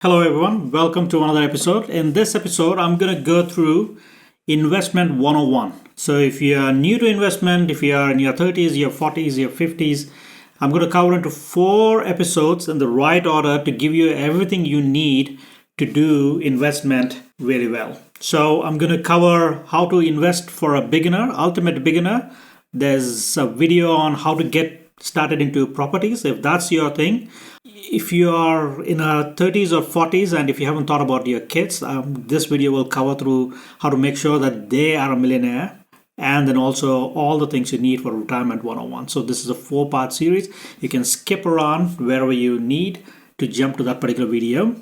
Hello, everyone. Welcome to another episode. In this episode, I'm going to go through Investment 101. So, if you are new to investment, if you are in your 30s, your 40s, your 50s, I'm going to cover into 4 episodes in the right order to give you everything you need to do investment very well. So, I'm going to cover how to invest for a beginner, ultimate beginner. There's a video on how to get started into properties if that's your thing. If you are in our 30s or 40s and if you haven't thought about your kids, this video will cover through how to make sure that they are a millionaire, and then also all the things you need for retirement 101. So this is a 4-part series. You can skip around wherever you need to jump to that particular video.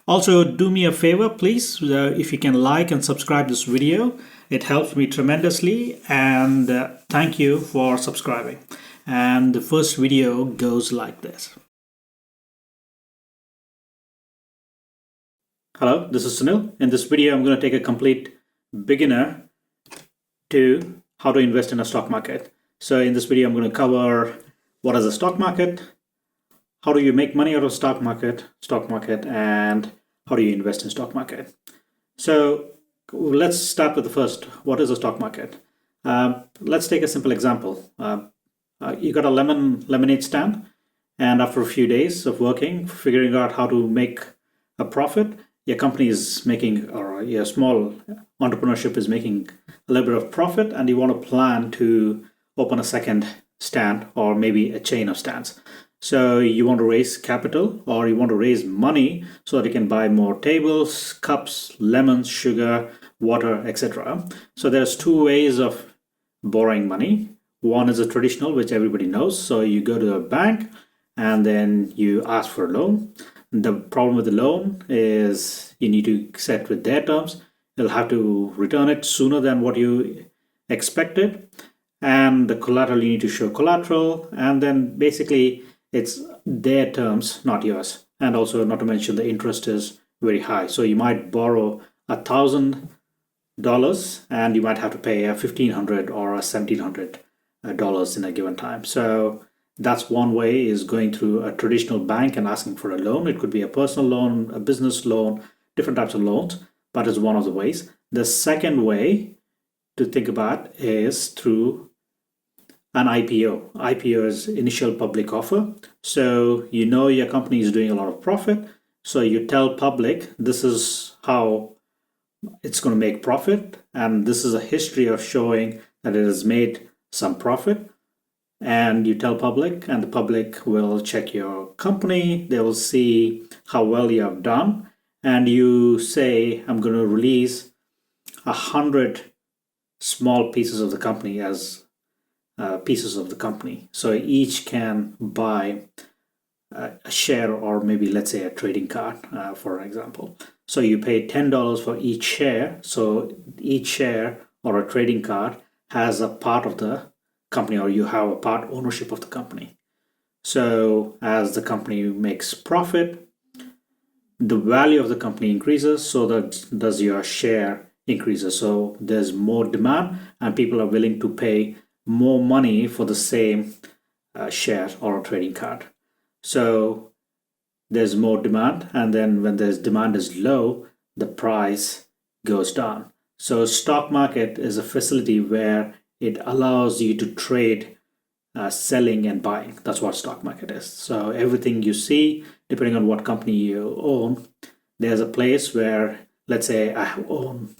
Also, do me a favor, please, if you can like and subscribe this video. It helps me tremendously, and thank you for subscribing. And the first video goes like this. Hello, this is Sunil. In this video, I'm going to take a complete beginner to how to invest in a stock market. So in this video, I'm going to cover what is a stock market, how do you make money out of stock market, and how do you invest in stock market. So let's start with the first. What is a stock market? Let's take a simple example. You got a lemonade stand, and after a few days of working, figuring out how to make a profit, your company is making, or your small entrepreneurship is making a little bit of profit, and you want to plan to open a second stand or maybe a chain of stands. So you want to raise capital, or you want to raise money so that you can buy more tables, cups, lemons, sugar, water, etc. So there's 2 ways of borrowing money. One is a traditional, which everybody knows. So you go to a bank and then you ask for a loan. The problem with the loan is you need to set with their terms. You'll have to return it sooner than what you expected. And the collateral, you need to show collateral. And then basically it's their terms, not yours. And also, not to mention, the interest is very high. So you might borrow $1,000 and you might have to pay a $1,500 or a $1,700 in a given time. So that's one way, is going through a traditional bank and asking for a loan. It could be a personal loan, a business loan, different types of loans, but it's one of the ways. The second way to think about is through an IPO. IPO is initial public offer. So you know your company is doing a lot of profit. So you tell public, this is how it's going to make profit. And this is a history of showing that it has made some profit. And you tell public, and the public will check your company. They will see how well you have done. And you say, I'm going to release 100 small pieces of the company as pieces of the company. So each can buy a share, or maybe let's say a trading card, for example. So you pay $10 for each share. So each share or a trading card has a part of the company, or you have a part ownership of the company. So as the company makes profit, the value of the company increases, so that does your share increases. So there's more demand and people are willing to pay more money for the same share or a trading card. So there's more demand, and then when there's demand is low, the price goes down. So stock market is a facility where it allows you to trade selling and buying. That's what stock market is. So everything you see, depending on what company you own, there's a place where, let's say I own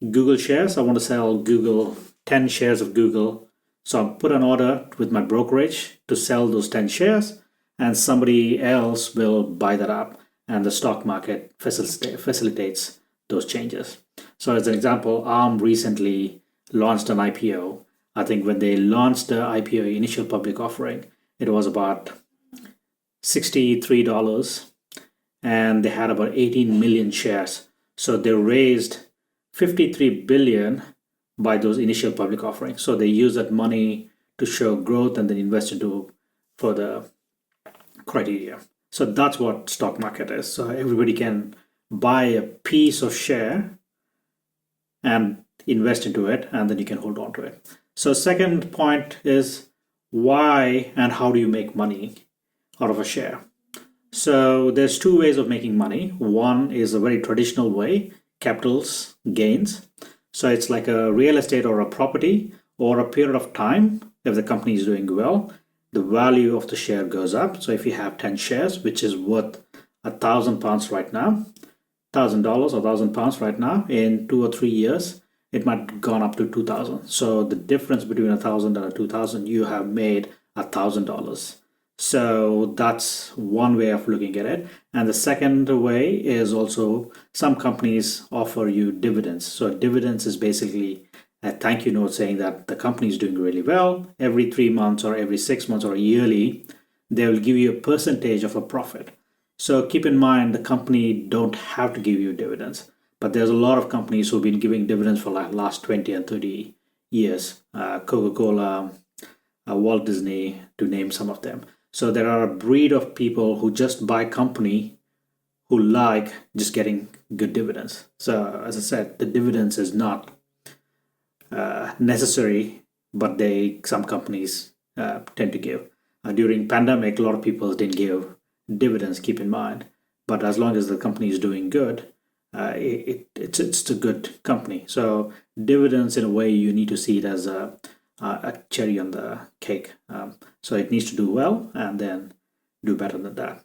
Google shares. I want to sell Google 10 shares of Google. So I put an order with my brokerage to sell those 10 shares, and somebody else will buy that up, and the stock market facilitates those changes. So as an example, ARM recently launched an IPO. I think when they launched the IPO, initial public offering, it was about $63, and they had about 18 million shares. So they raised $53 billion by those initial public offerings. So they use that money to show growth and then invest into further criteria. So that's what stock market is. So everybody can buy a piece of share and invest into it, and then you can hold on to it. So second point is, why and how do you make money out of a share? So there's two ways of making money. One is a very traditional way, capitals gains. So it's like a real estate or a property or a period of time. If the company is doing well, the value of the share goes up. So if you have 10 shares, which is worth £1,000 right now, $1,000 or £1,000 right now, in 2 or 3 years, it might have gone up to 2,000. So the difference between 1,000 and 2,000, you have made $1,000. So that's one way of looking at it. And the second way is also some companies offer you dividends. So dividends is basically a thank you note saying that the company is doing really well. Every 3 months or every 6 months or yearly, they will give you a percentage of a profit. So keep in mind the company don't have to give you dividends, but there's a lot of companies who've been giving dividends for like last 20 and 30 years. Coca-Cola, Walt Disney, to name some of them. So there are a breed of people who just buy company who like just getting good dividends. So as I said, the dividends is not necessary, but some companies tend to give. During pandemic, a lot of people didn't give dividends, keep in mind. But as long as the company is doing good, it's a good company. So dividends, in a way, you need to see it as a cherry on the cake. So it needs to do well and then do better than that.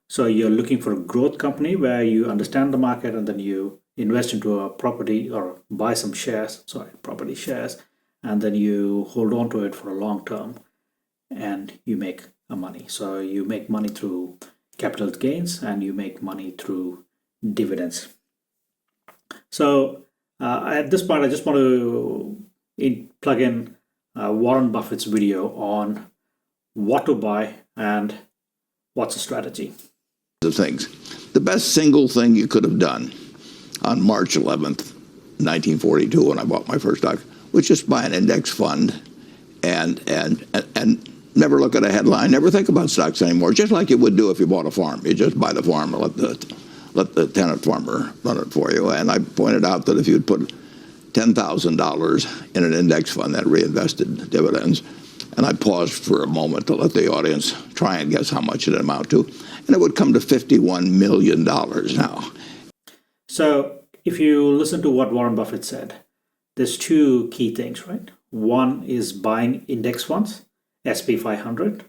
So you're looking for a growth company where you understand the market and then you invest into a property or buy some property shares, and then you hold on to it for a long term and you make money. So you make money through capital gains and you make money through dividends. So at this part, I just want to plug in Warren Buffett's video on what to buy and what's a strategy. Of things. The best single thing you could have done on March 11th, 1942, when I bought my first stock, was just buy an index fund and never look at a headline, never think about stocks anymore, just like you would do if you bought a farm. You just buy the farm and let the tenant farmer run it for you. And I pointed out that if you'd put $10,000 in an index fund that reinvested dividends, and I paused for a moment to let the audience try and guess how much it amount to, and it would come to $51 million now. So if you listen to what Warren Buffett said, there's two key things, right? One is buying index funds, SP 500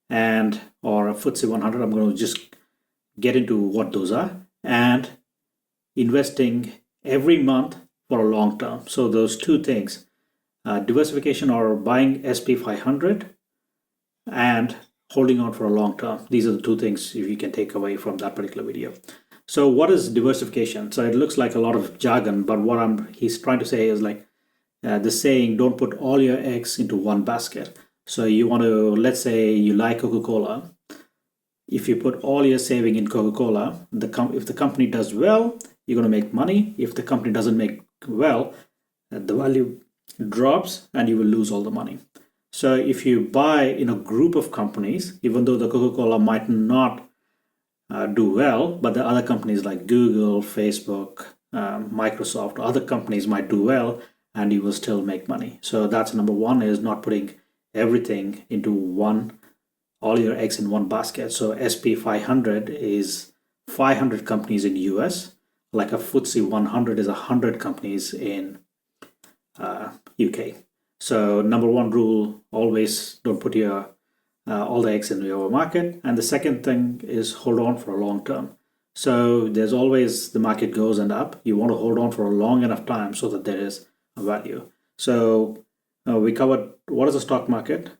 or a FTSE 100. I'm going to just get into what those are, and investing every month for a long term. So those two things, diversification or buying SP 500 and holding on for a long term. These are the two things if you can take away from that particular video. So what is diversification? So it looks like a lot of jargon, but what he's trying to say is like the saying, don't put all your eggs into one basket. So you want to, let's say you like Coca-Cola. If you put all your saving in Coca-Cola, if the company does well, you're going to make money. If the company doesn't make well, the value drops and you will lose all the money. So if you buy in a group of companies, even though the Coca-Cola might not do well, but the other companies like Google, Facebook, Microsoft, or other companies might do well, and you will still make money. So that's number one, is not putting everything into all your eggs in one basket. So SP 500 is 500 companies in US, like a FTSE 100 is 100 companies in UK. So number one rule, always don't put your all the eggs in your market. And the second thing is hold on for a long term. So there's always, the market goes and up. You want to hold on for a long enough time so that there is a value. So we covered what is the stock market,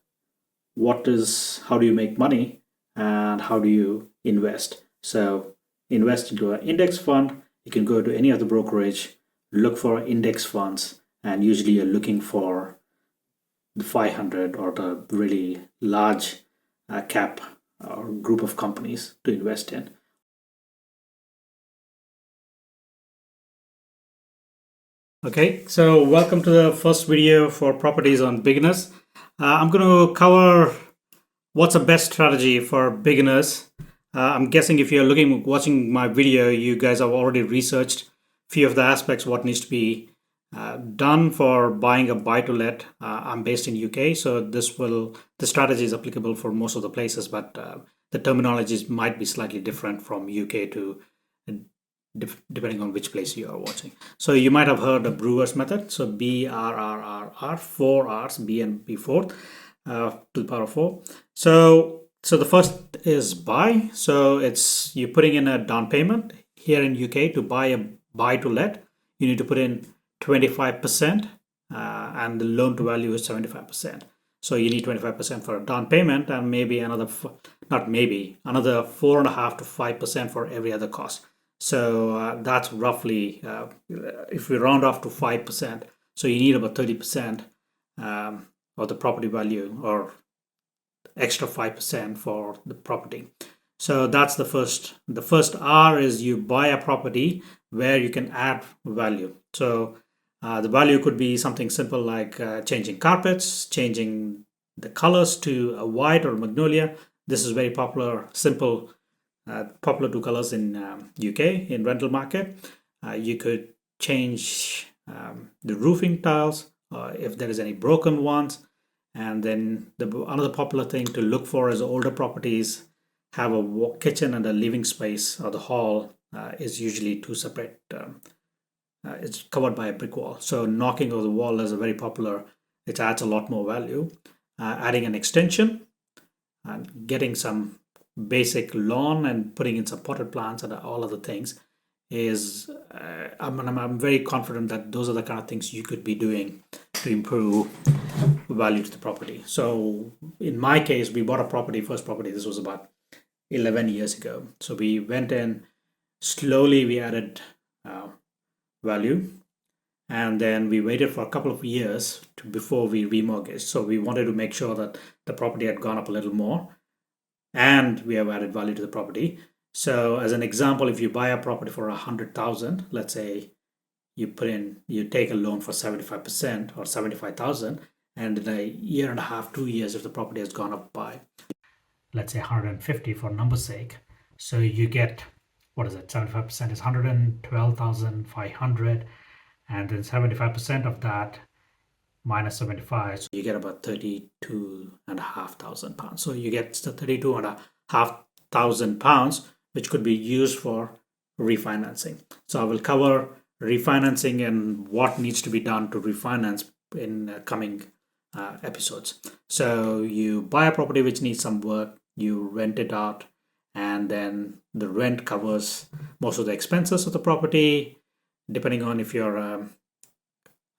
how do you make money, and how do you invest. So invest into an index fund. You can go to any other brokerage, look for index funds, and usually you're looking for the 500 or the really large cap or group of companies to invest in. Okay, so welcome to the first video for properties on beginners. I'm going to cover what's the best strategy for beginners. I'm guessing if you're watching my video, you guys have already researched a few of the aspects, what needs to be done for buying a buy-to-let. I'm based in UK, so the strategy is applicable for most of the places, but the terminologies might be slightly different from UK to depending on which place you are watching. So you might have heard the Brewer's method. So BRRRR, 4 R's, B and B fourth, to the power of 4. So the first is buy. So it's you're putting in a down payment. Here in UK, to buy a buy to let, you need to put in 25%, and the loan to value is 75%. So you need 25% for a down payment, and maybe another, not maybe, another 4.5 to 5% for every other cost. So that's roughly, if we round off to 5%, so you need about 30% of the property value, or extra 5% for the property. So that's the first. The first R is you buy a property where you can add value. So the value could be something simple like changing carpets, changing the colors to a white or magnolia. This is very popular, simple, popular two colors in UK in rental market. You could change the roofing tiles if there is any broken ones. And then another popular thing to look for is older properties have a kitchen and a living space, or the hall is usually two separate. It's covered by a brick wall. So knocking of the wall is a very popular. It adds a lot more value. Adding an extension and getting some basic lawn and putting in some potted plants and all other things is. I'm very confident that those are the kind of things you could be doing to improve value to the property. So in my case, we bought a property, first property. This was about 11 years ago. So we went in slowly. We added value, and then we waited for a couple of years before we remortgaged. So we wanted to make sure that the property had gone up a little more, and we have added value to the property. So as an example, if you buy a property for 100,000, let's say you take a loan for 75% or 75,000, and in a year and a half, 2 years, if the property has gone up by, let's say 150 for number's sake, so you get, what is it, 75% is 112,500, and then 75% of that minus 75, so you get about 32,500 pounds. So you get the 32,500 pounds, which could be used for refinancing. So I will cover refinancing and what needs to be done to refinance in coming episodes. So you buy a property which needs some work, you rent it out, and then the rent covers most of the expenses of the property. Depending on if you're a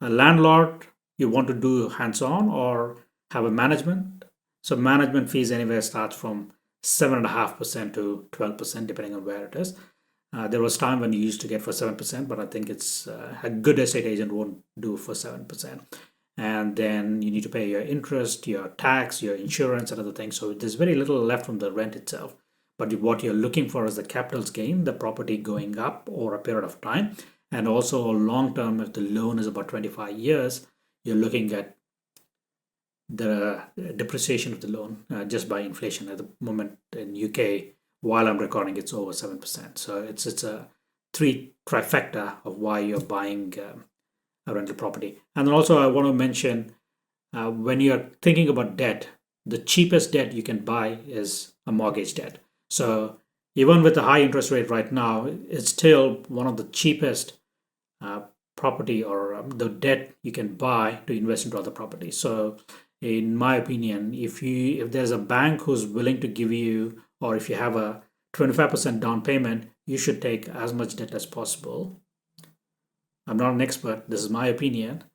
landlord, you want to do hands-on or have a management. So management fees anywhere starts from 7.5% to 12%, depending on where it is. There was time when you used to get for 7%, but I think it's a good estate agent won't do for 7%. And then you need to pay your interest, your tax, your insurance, and other things. So there's very little left from the rent itself. But what you're looking for is the capital gain, the property going up over a period of time. And also long term, if the loan is about 25 years, you're looking at the depreciation of the loan just by inflation. At the moment in UK, while I'm recording, it's over 7%. So it's a trifecta of why you're buying a rental property. And then also I want to mention, when you're thinking about debt, the cheapest debt you can buy is a mortgage debt. So even with the high interest rate right now, it's still one of the cheapest property or the debt you can buy to invest into other properties. So in my opinion, if there's a bank who's willing to give you, or if you have a 25% down payment, you should take as much debt as possible. I'm not an expert, this is my opinion,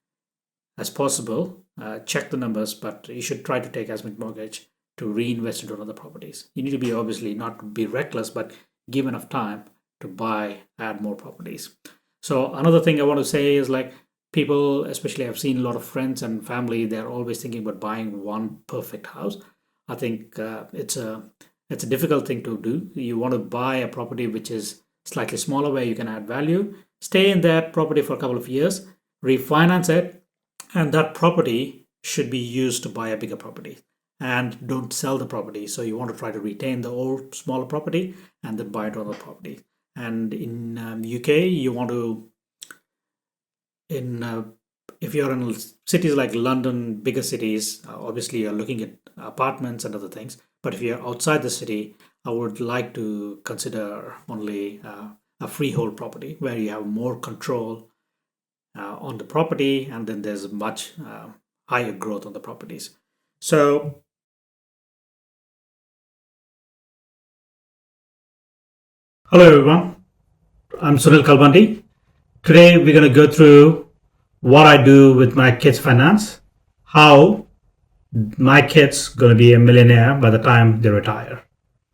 as possible. Check the numbers, but you should try to take as much mortgage to reinvest into other properties. You need to be, obviously not be reckless, but give enough time to add more properties. So another thing I want to say is, like, people, especially I've seen a lot of friends and family, they're always thinking about buying one perfect house. I think it's a difficult thing to do. You want to buy a property which is slightly smaller, where you can add value, stay in that property for a couple of years, refinance it, and that property should be used to buy a bigger property. And don't sell the property. So you want to try to retain the old smaller property and then buy another property. And in UK, you want to, if you're in cities like London, bigger cities, obviously you're looking at apartments and other things. But But if you're outside the city, I would like to consider only a freehold property where you have more control on the property, and then there's much higher growth on the properties. So, hello everyone, I'm Sunil Kalbandi. Today we're going to go through what I do with my kids' finance, how my kid's going to be a millionaire by the time they retire.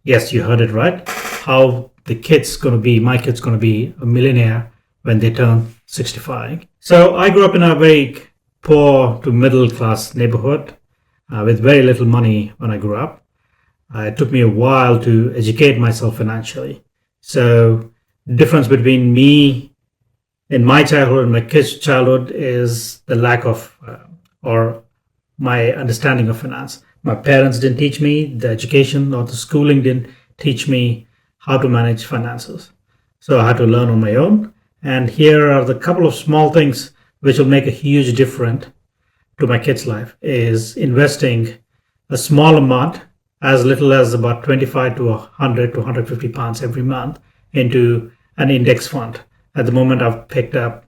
Yes, you heard it right. How my kid's going to be a millionaire when they turn 65. So I grew up in a very poor to middle class neighborhood with very little money when I grew up. It took me a while to educate myself financially. So difference between me in my childhood and my kids' childhood is the lack of or my understanding of finance. My parents didn't teach me, the education or the schooling didn't teach me how to manage finances. So I had to learn on my own. And here are the couple of small things which will make a huge difference to my kids' life is investing a small amount, as little as about 25 to 100 to 150 pounds every month into an index fund. At the moment, I've picked up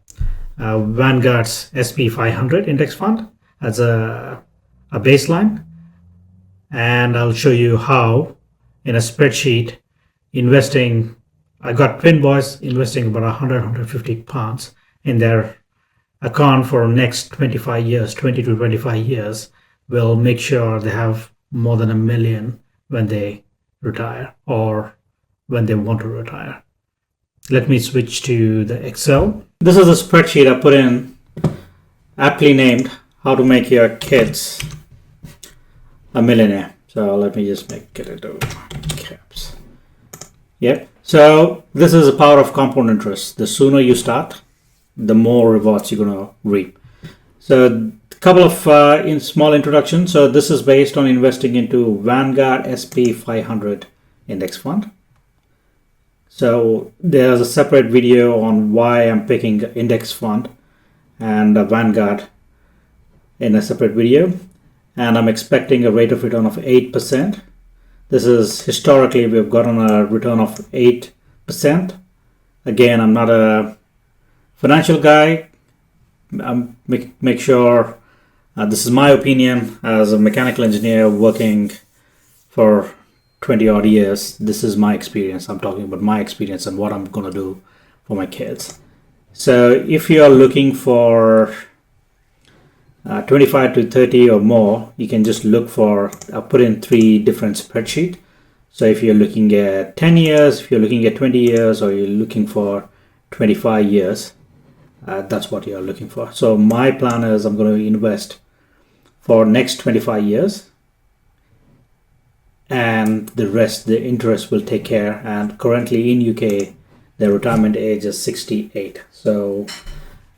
Vanguard's SP 500 index fund as a baseline. And I'll show you how in a spreadsheet I got twin boys investing about 100, 150 pounds in their account for next 25 years, 20 to 25 years, will make sure they have more than $1 million when they retire or when they want to retire. Let me switch to the Excel. This is a spreadsheet I put in, aptly named How to Make Your Kids a Millionaire. So let me just make it into caps. Yep. So this is the power of compound interest. The sooner you start, the more rewards you're going to reap. So a couple of in small introduction. So this is based on investing into Vanguard SP 500 index fund. So there's a separate video on why I'm picking index fund and Vanguard in a separate video. And I'm expecting a rate of return of 8%. This is historically we've gotten a return of 8%. Again, I'm not a financial guy. Make sure this is my opinion as a mechanical engineer working for 20 odd years. This is my experience. I'm talking about my experience and what I'm going to do for my kids. So if you are looking for 25 to 30 or more, you can just look for, I'll put in 3 different spreadsheets. So if you're looking at 10 years, if you're looking at 20 years, or you're looking for 25 years, that's what you're looking for. So my plan is I'm going to invest for next 25 years, and the rest, the interest will take care. And currently in UK, the retirement age is 68. So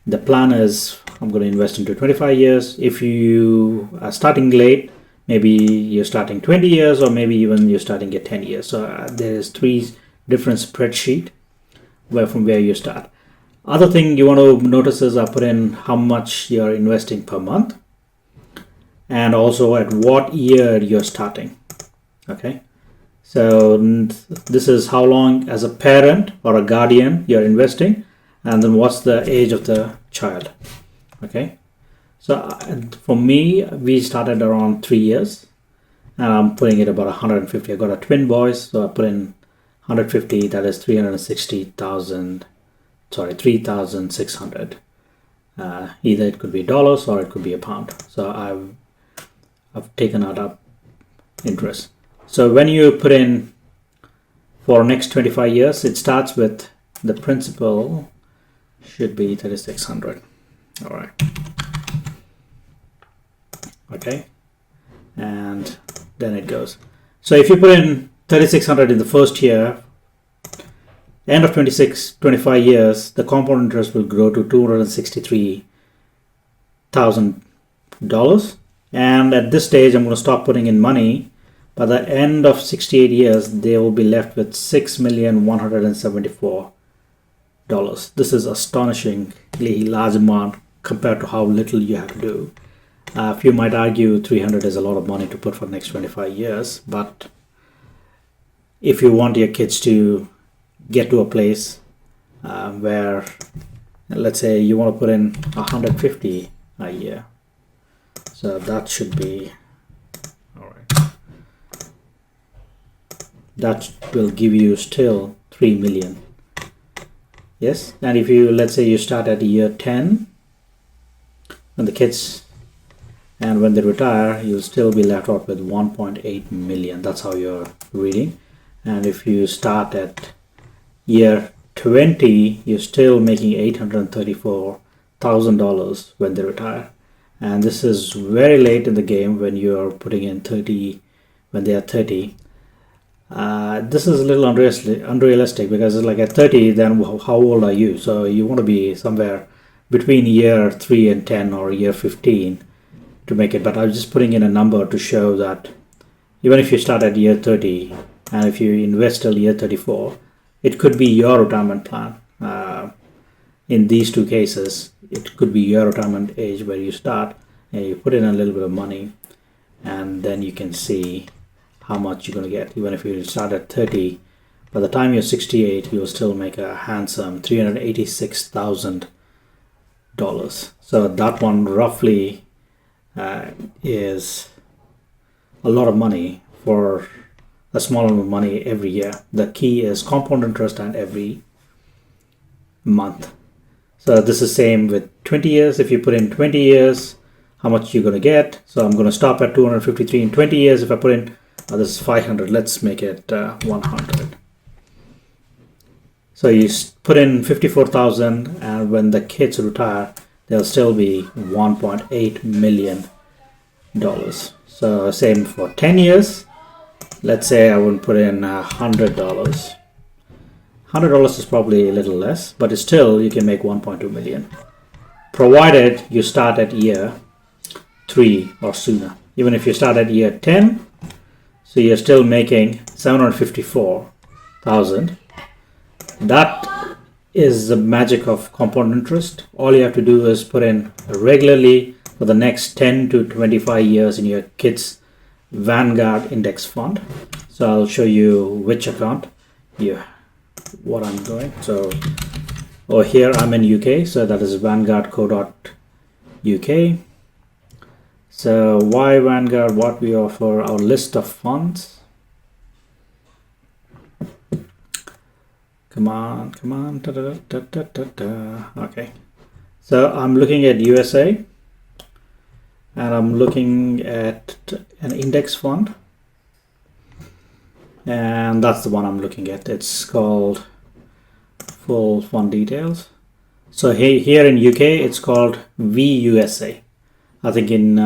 the plan is I'm going to invest into 25 years. If you are starting late, maybe you're starting 20 years, or maybe even you're starting at 10 years. So there's 3 different spreadsheets from where you start. Other thing you want to notice is I put in how much you're investing per month, and also at what year you're starting. Okay, so this is how long as a parent or a guardian you're investing, and then what's the age of the child. Okay, so for me, we started around 3 years, and I'm putting it about 150. I got a twin boys, so I put in 150. That is 360,000. Sorry, 3,600. Either it could be dollars or it could be a pound. So I've taken out up interest. So when you put in for next 25 years, it starts with the principal should be 3,600. All right. Okay. And then it goes. So if you put in 3,600 in the first year, end of 25 years, the compound interest will grow to $263,000. And at this stage, I'm going to stop putting in money. By the end of 68 years, they will be left with $6,174. This is astonishingly large amount compared to how little you have to do. You might argue 300 is a lot of money to put for the next 25 years, but if you want your kids to get to a place where, let's say you want to put in 150 a year, so that should be all right. That will give you still 3 million. Yes, and if you, let's say you start at year 10 and the kids, and when they retire, you'll still be left out with 1.8 million. That's how you're reading. And if you start at year 20, you're still making $834,000 when they retire. And this is very late in the game when you're putting in 30, when they are 30. This is a little unrealistic because it's like at 30, then how old are you? So you want to be somewhere between year 3 and 10 or year 15 to make it. But I'm just putting in a number to show that even if you start at year 30 and if you invest till year 34, it could be your retirement plan. In these two cases, it could be your retirement age where you start and you put in a little bit of money, and then you can see how much you're going to get. Even if you start at 30, by the time you're 68, you'll still make a handsome $386,000. So that one roughly is a lot of money for a small amount of money every year. The key is compound interest and every month. So this is same with 20 years. If you put in 20 years, how much you're going to get. So I'm going to stop at 253 in 20 years. If I put in this is 500, let's make it 100. So you put in 54,000, and when the kids retire, there'll still be 1.8 million dollars. So same for 10 years. Let's say I would put in $100. $100 is probably a little less, but it's still you can make 1.2 million, provided you start at year 3 or sooner. Even if you start at year 10, so you're still making 754,000. That is the magic of compound interest. All you have to do is put in regularly for the next 10 to 25 years in your kids' Vanguard index fund. So I'll show you which account, what I'm doing. So over here I'm in UK, so that is vanguardco.uk. So why Vanguard? What we offer, our list of funds. Come on. Okay. So I'm looking at USA, and I'm looking at an index fund, and that's the one I'm looking at. It's called full fund details. So here in UK it's called VUSA. I think in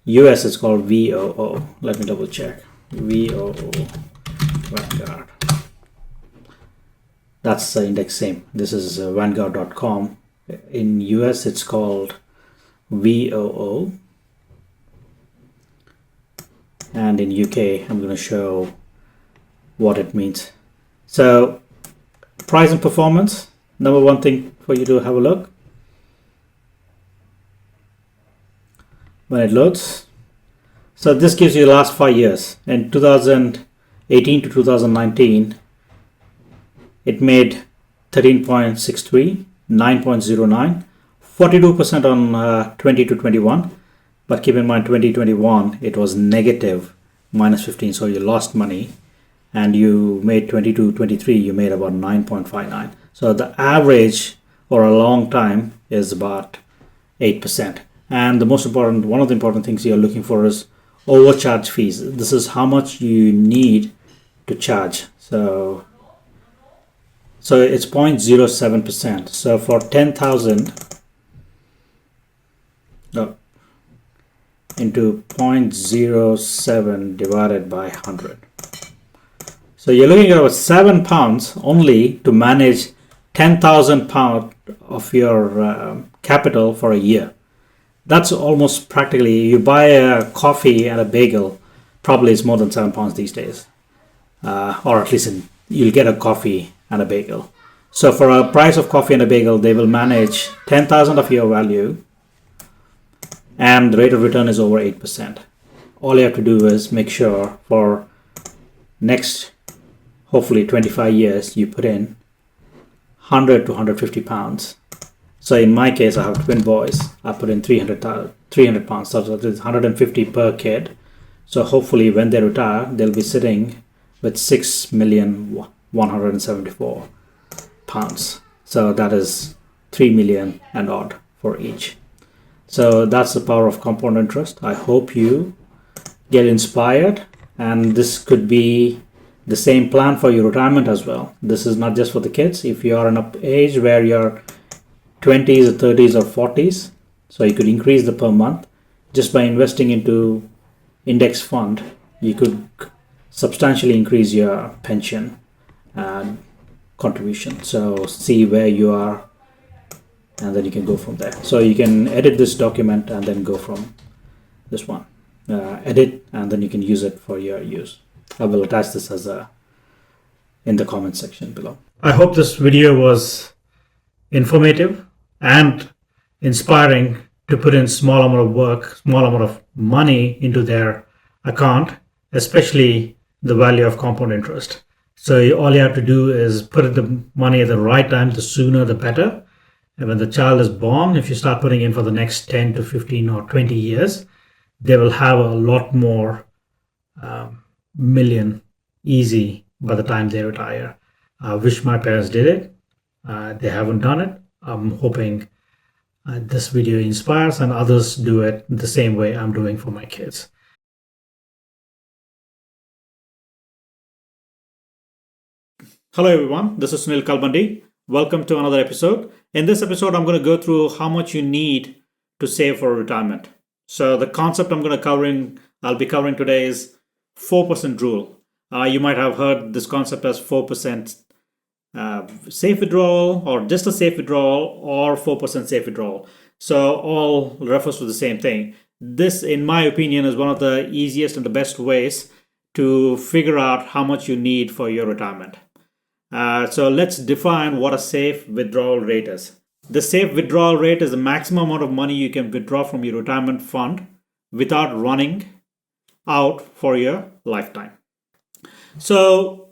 US it's called VOO. Let me double check. VOO Vanguard. That's the index same. This is vanguard.com. In US it's called VOO. And in UK I'm going to show what it means. So price and performance, number one thing for you to have a look. When it loads, so this gives you the last 5 years. In 2018 to 2019, it made 13.63, 9.09, 42% on 20 to 21. But keep in mind, 2021 it was negative minus 15, so you lost money. And you made 22, 23, you made about 9.59. So the average for a long time is about 8%. And the most important, one of the important things you're looking for is overcharge fees. This is how much you need to charge. So it's 0.07%. So for 10,000 into 0.07 divided by 100. So you're looking at about £7 only to manage £10,000 of your capital for a year. That's almost practically, you buy a coffee and a bagel, probably it's more than £7 these days. Or at least you'll get a coffee and a bagel. So for a price of coffee and a bagel, they will manage 10,000 of your value, and the rate of return is over 8%. All you have to do is make sure for next hopefully 25 years, you put in 100 to 150 pounds. So in my case, I have twin boys. I put in 300 pounds. So it's 150 per kid. So hopefully when they retire, they'll be sitting with 6,174 pounds. So that is 3 million and odd for each. So that's the power of compound interest. I hope you get inspired, and this could be the same plan for your retirement as well. This is not just for the kids. If you are in an age where you're 20s or 30s or 40s, so you could increase the per month just by investing into index fund. You could substantially increase your pension and contribution. So see where you are, and then you can go from there. So you can edit this document and then go from this one. Edit, and then you can use it for your use. I will attach this as in the comment section below. I hope this video was informative and inspiring to put in small amount of work, small amount of money into their account, especially the value of compound interest. So all you have to do is put the money at the right time. The sooner the better. And when the child is born, if you start putting in for the next 10 to 15 or 20 years, they will have a lot more million easy by the time they retire. I wish my parents did it. They haven't done it. I'm hoping this video inspires and others do it the same way I'm doing for my kids. Hello everyone, this is Sunil Kalbandi. Welcome to another episode. In this episode, I'm going to go through how much you need to save for retirement. So the concept I'll be covering today is 4% rule. You might have heard this concept as 4% safe withdrawal, or just a safe withdrawal, or 4% safe withdrawal. So all refers to the same thing. This, in my opinion, is one of the easiest and the best ways to figure out how much you need for your retirement. So let's define what a safe withdrawal rate is. The safe withdrawal rate is the maximum amount of money you can withdraw from your retirement fund without running out for your lifetime. So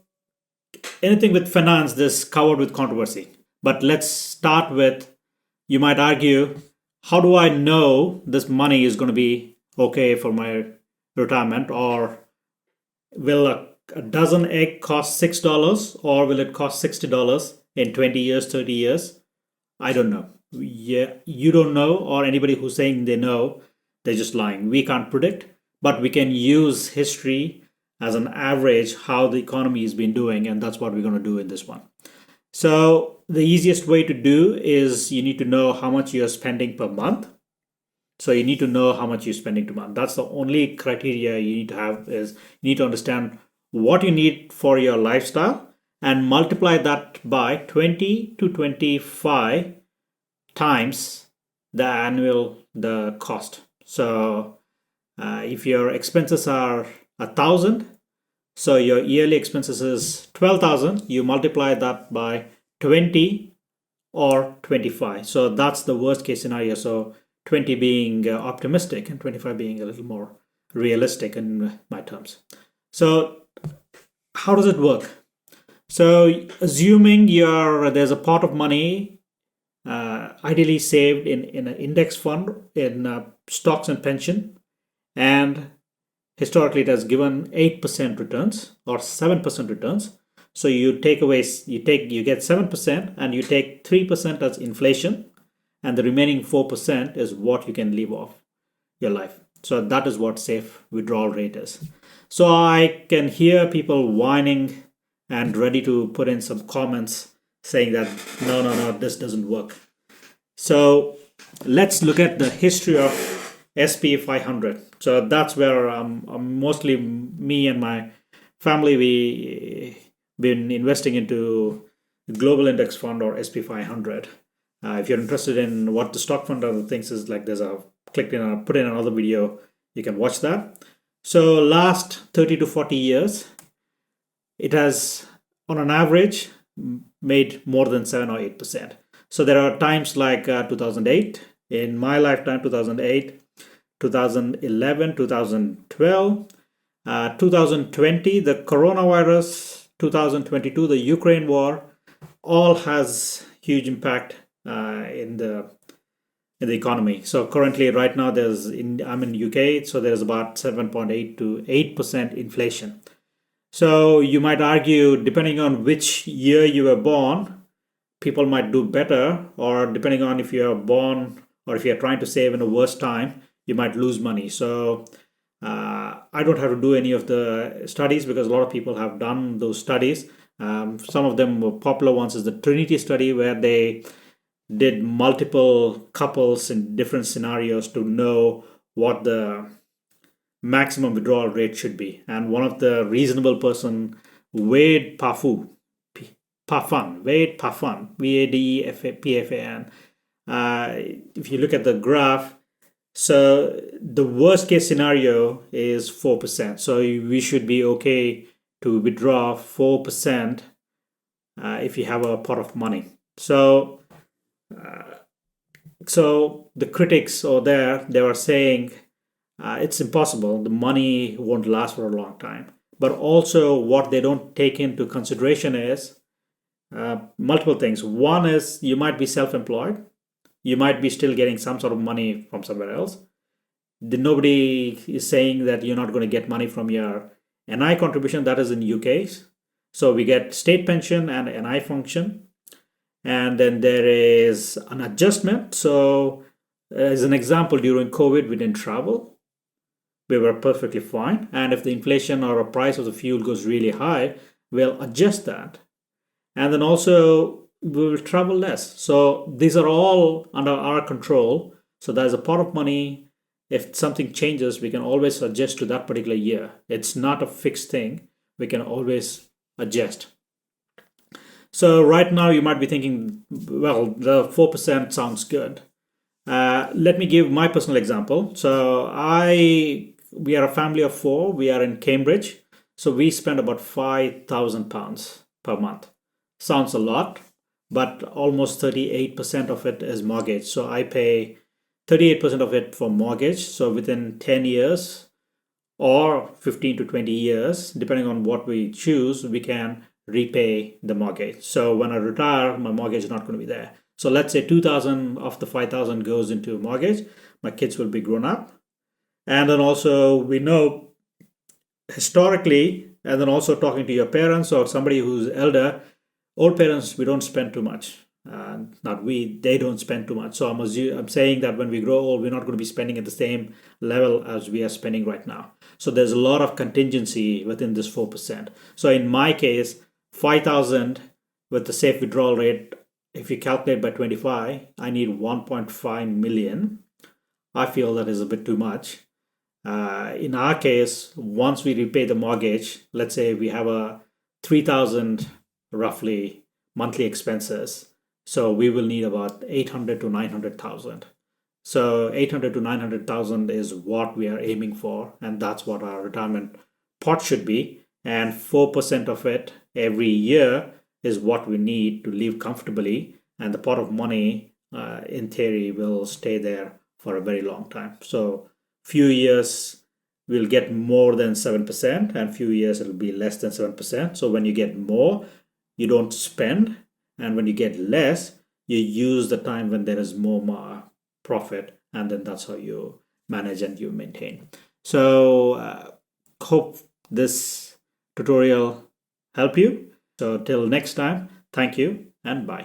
anything with finance, this is covered with controversy. But let's start with, you might argue, how do I know this money is going to be okay for my retirement? Or will a dozen egg cost $6, or will it cost $60 in 20 years, 30 years? I don't know. Yeah, you don't know, or anybody who's saying they know, they're just lying. We can't predict, but we can use history as an average how the economy has been doing, and that's what we're going to do in this one. So the easiest way to do is you need to know how much you're spending per month. So you need to know how much you're spending per month. That's the only criteria you need to have, is you need to understand what you need for your lifestyle and multiply that by 20 to 25 times the cost. So if your expenses are 1,000, so your yearly expenses is 12,000, you multiply that by 20 or 25. So that's the worst case scenario. So 20 being optimistic and 25 being a little more realistic in my terms. So how does it work? So assuming there's a pot of money ideally saved in an index fund in stocks and pension, and historically it has given 8% returns or 7% returns. So you get 7% and you take 3% as inflation, and the remaining 4% is what you can live off your life. So that is what safe withdrawal rate is. So I can hear people whining and ready to put in some comments saying that no, this doesn't work. So let's look at the history of SP 500. So that's where mostly me and my family, we been investing into the global index fund or SP 500. If you're interested in what the stock fund other things is, like put in another video, you can watch that. So last 30 to 40 years, it has on an average made more than 7 or 8%. So there are times like 2008, in my lifetime, 2008, 2011, 2012, 2020, the coronavirus 2022, the Ukraine war, all has huge impact in the economy. So currently, right now, I'm in UK, so there's about 7.8 to 8% inflation. So you might argue, depending on which year you were born, people might do better, or depending on if you're born or if you're trying to save in a worse time, you might lose money. So I don't have to do any of the studies because a lot of people have done those studies. Some of them were popular ones is the Trinity study, where they did multiple couples in different scenarios to know what the maximum withdrawal rate should be. And one of the reasonable person, Wade Parfan, Vadepafan, if you look at the graph, so the worst case scenario is 4%. So we should be okay to withdraw 4% if you have a pot of money. So the critics they were saying it's impossible. The money won't last for a long time. But also what they don't take into consideration is multiple things. One is you might be self-employed. You might be still getting some sort of money from somewhere else. Nobody is saying that you're not going to get money from your NI contribution. That is in UK. So we get state pension and NI function. And then there is an adjustment. So as an example, during COVID, we didn't travel. We were perfectly fine. And if the inflation or a price of the fuel goes really high, we'll adjust that. And then also we will travel less. So these are all under our control. So there's a pot of money. If something changes, we can always adjust to that particular year. It's not a fixed thing. We can always adjust. So right now you might be thinking, well, the 4% sounds good. Let me give my personal example. So we are a family of 4. We are in Cambridge. So we spend about £5,000 per month. Sounds a lot, but almost 38% of it is mortgage. So I pay 38% of it for mortgage. So within 10 years or 15 to 20 years, depending on what we choose, we can repay the mortgage. So when I retire, my mortgage is not going to be there. So let's say 2,000 of the 5,000 goes into mortgage. My kids will be grown up. And then also we know historically, and then also talking to your parents or somebody who's elder, old parents, we don't spend too much. They don't spend too much. So I'm saying that when we grow old, we're not going to be spending at the same level as we are spending right now. So there's a lot of contingency within this 4%. So in my case, 5,000 with the safe withdrawal rate, if you calculate by 25, I need 1.5 million. I feel that is a bit too much. In our case, once we repay the mortgage, let's say we have a 3,000 roughly monthly expenses. So we will need about 800 to 900,000. So 800 to 900,000 is what we are aiming for. And that's what our retirement pot should be. And 4% of it every year is what we need to live comfortably. And the pot of money, in theory, will stay there for a very long time. So few years we'll get more than 7%, and few years it'll be less than 7%. So when you get more, you don't spend. And when you get less, you use the time when there is more profit. And then that's how you manage and you maintain. So hope this tutorial help you. So till next time, thank you and bye.